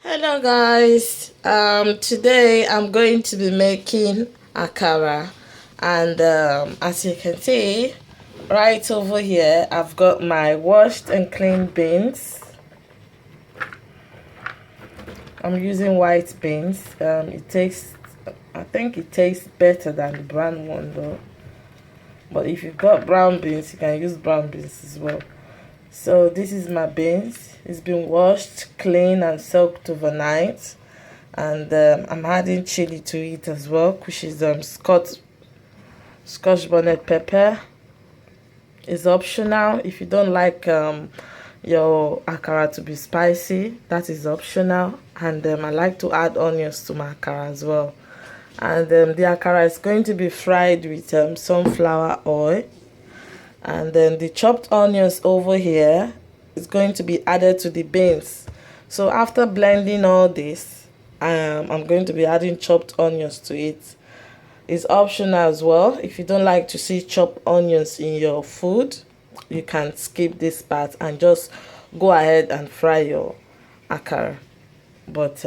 Hello guys, today I'm going to be making akara, and as you can see right over here I've got my washed and cleaned beans. I'm using white beans. I think it tastes better than the brown one though, but if you've got brown beans you can use brown beans as well. So this is my beans. It's been washed, cleaned and soaked overnight. And I'm adding chili to it as well, which is scotch bonnet pepper. It's optional. If you don't like your akara to be spicy, that is optional. And I like to add onions to my akara as well. And the akara is going to be fried with sunflower oil. And then the chopped onions over here is going to be added to the beans. So after blending all this, I'm going to be adding chopped onions to it. It's optional as well. If you don't like to see chopped onions in your food, you can skip this part and just go ahead and fry your akara. But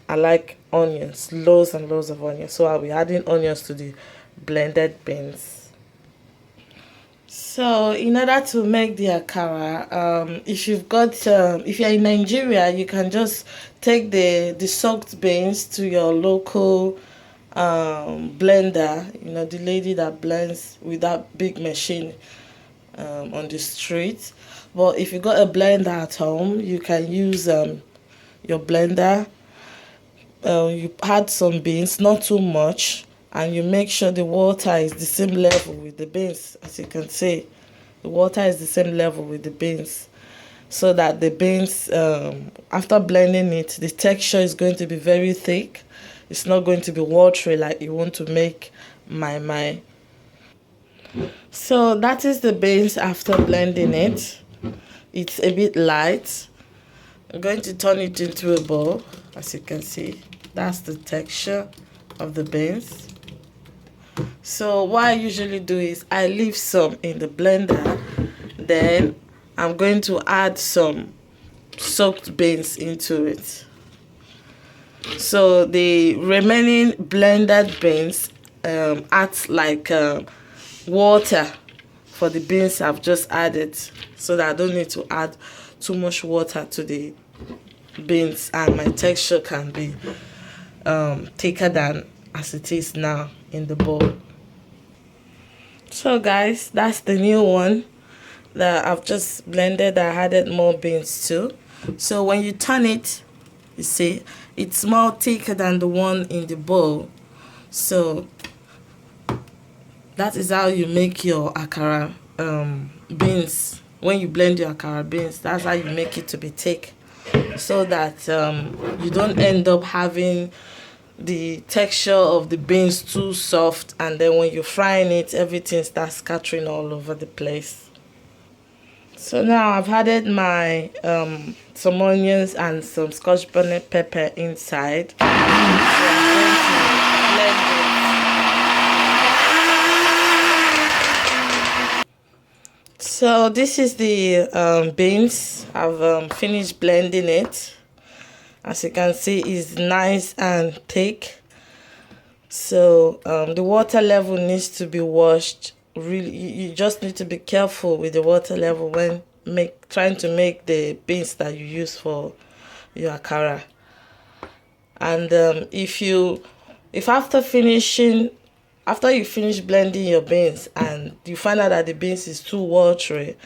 I like onions, loads and loads of onions. So I'll be adding onions to the blended beans. So in order to make the akara, if you're in Nigeria, you can just take the soaked beans to your local blender. You know, the lady that blends with that big machine on the street. But if you got a blender at home, you can use your blender. You add some beans, not too much, and you make sure the water is the same level with the beans. As you can see, the water is the same level with the beans, so that the beans, after blending it, the texture is going to be very thick. It's not going to be watery like you want to make my. So that is the beans after blending it. It's a bit light. I'm going to turn it into a bowl. As you can see, that's the texture of the beans. So what I usually do is I leave some in the blender, then I'm going to add some soaked beans into it. So the remaining blended beans act like water for the beans I've just added, so that I don't need to add too much water to the beans, and my texture can be thicker than as it is now in the bowl. So guys, that's the new one that I've just blended. I added more beans too. So when you turn it, you see it's more thicker than the one in the bowl. So that is how you make your akara beans. When you blend your akara beans, that's how you make it to be thick, so that you don't end up having the texture of the beans too soft, and then when you're frying it, everything starts scattering all over the place. So now I've added my some onions and some scotch bonnet pepper inside. So I'm going to blend it. So this is the beans. I've finished blending it. As you can see, it's nice and thick. So the water level needs to be washed. Really, you just need to be careful with the water level when trying to make the beans that you use for your akara. And if after you finish blending your beans and you find out that the beans is too watery,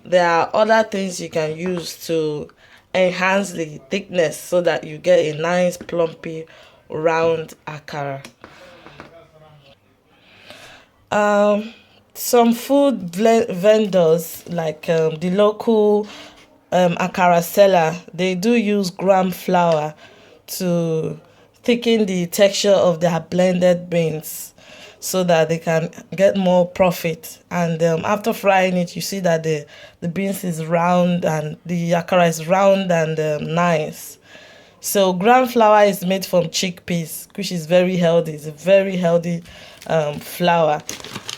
there are other things you can use to enhance the thickness, so that you get a nice plumpy round akara. Some food vendors, like the local akara seller, they do use gram flour to thicken the texture of their blended beans, so that they can get more profit. And after frying it, you see that the beans is round and the akara is round and nice. So gram flour is made from chickpeas, which is very healthy. It's a very healthy flour.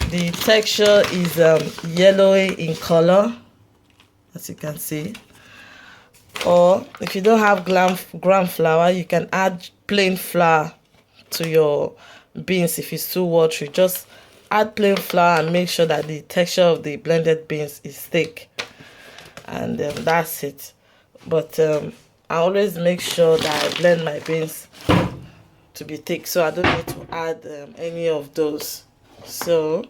The texture is yellowy in color, as you can see. Or if you don't have gram flour, you can add plain flour to your beans. If it's too watery, just add plain flour and make sure that the texture of the blended beans is thick, and that's it. But I always make sure that I blend my beans to be thick, so I don't need to add any of those. So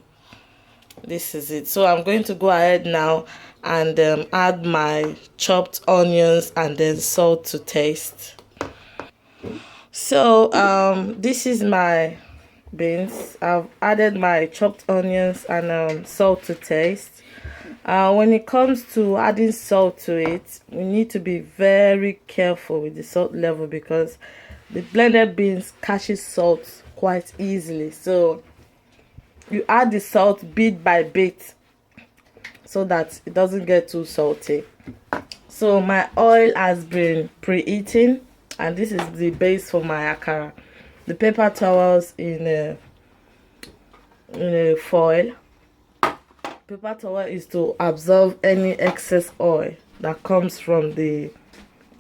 this is it. So I'm going to go ahead now and add my chopped onions and then salt to taste. So this is my beans. I've added my chopped onions and salt to taste. When it comes to adding salt to it, we need to be very careful with the salt level, because the blended beans catches salt quite easily. So you add the salt bit by bit so that it doesn't get too salty. So my oil has been preheating, and this is the base for my akara. The paper towels in a foil. Paper towel is to absorb any excess oil that comes from the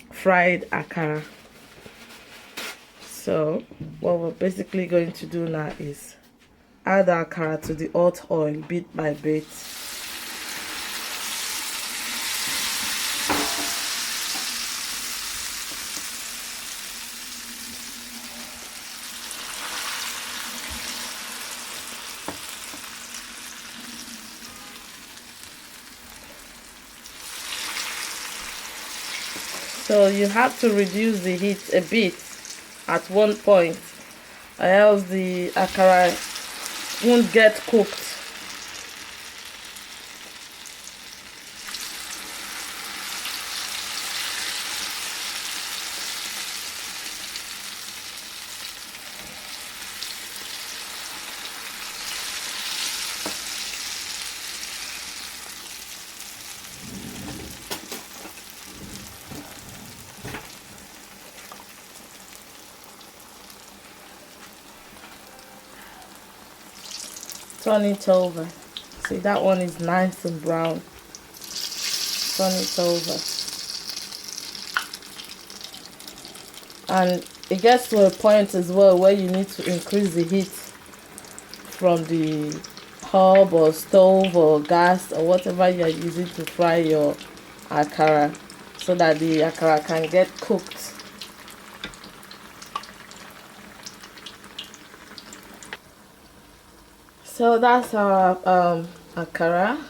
fried akara. So what we're basically going to do now is add the akara to the hot oil bit by bit. So you have to reduce the heat a bit at one point, or else the akara won't get cooked. Turn it over. See, that one is nice and brown. Turn it over. And it gets to a point as well where you need to increase the heat from the hob or stove or gas or whatever you're using to fry your akara, so that the akara can get cooked. So that's our akara.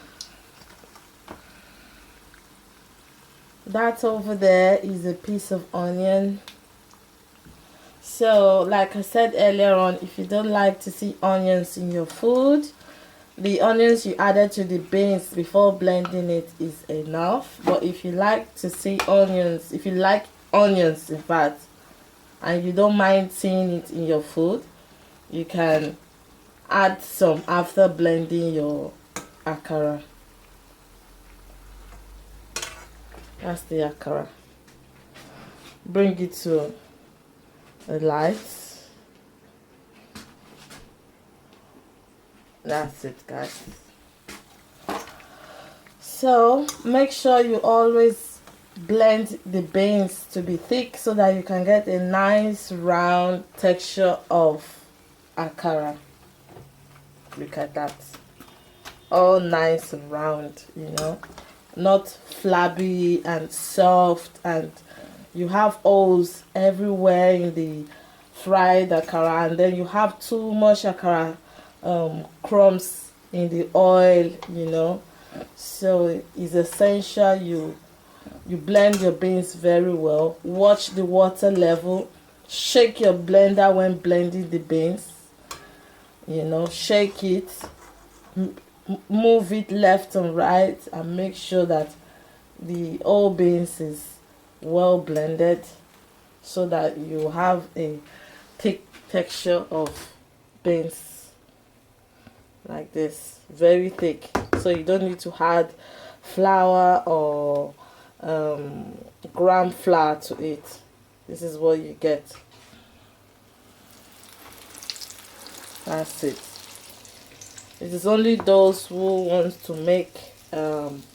That over there is a piece of onion. So like I said earlier on, if you don't like to see onions in your food, the onions you added to the beans before blending it is enough. But if you like to see onions, if you like onions in fact, and you don't mind seeing it in your food, you can add some after blending your akara. That's the akara. Bring it to a light. That's it, guys. So make sure you always blend the beans to be thick so that you can get a nice round texture of akara. Look at that, all nice and round, you know, not flabby and soft, and you have holes everywhere in the fried akara, and then you have too much akara crumbs in the oil, you know. So it's essential you blend your beans very well. Watch the water level. Shake your blender when blending the beans, you know, shake it, move it left and right, and make sure that the whole beans is well blended, so that you have a thick texture of beans like this, very thick. So you don't need to add flour or gram flour to it. This is what you get. That's it. It is only those who want to make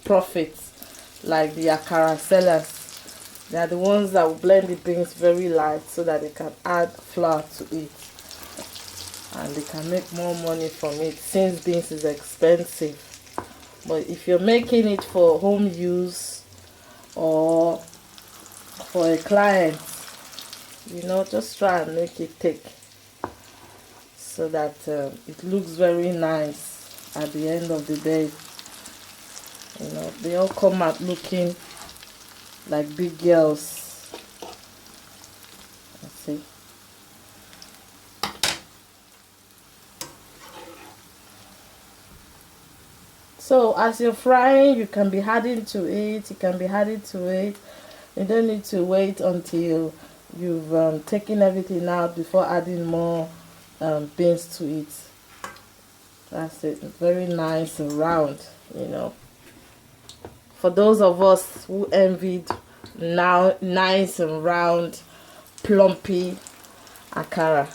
profits, like the akara sellers, They are the ones that will blend the beans very light so that they can add flour to it. And they can make more money from it since beans is expensive. But if you're making it for home use or for a client, you know, just try and make it thick so that it looks very nice at the end of the day. You know, they all come out looking like big girls. Let's see. So as you're frying, you can be adding to it. You don't need to wait until you've taken everything out before adding more beans to it. That's it. Very nice and round, you know. For those of us who envied now nice and round, plumpy akara.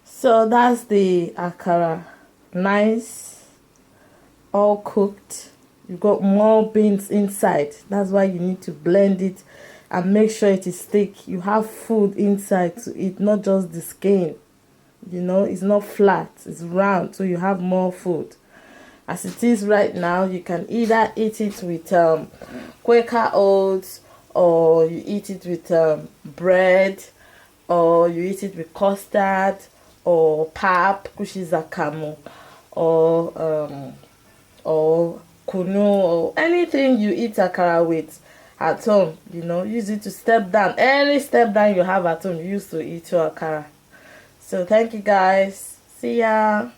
So that's the akara. Nice, all cooked. You got more beans inside. That's why you need to blend it and make sure it is thick. You have food inside to eat, not just the skin. You know, it's not flat, it's round, so you have more food. As it is right now, you can either eat it with Quaker oats, or you eat it with bread, or you eat it with custard, or pap, which is akamu, or kunu, or anything you eat akara with at home. You know, use it to step down. Any step down you have at home, use to eat your akara. So thank you guys. See ya.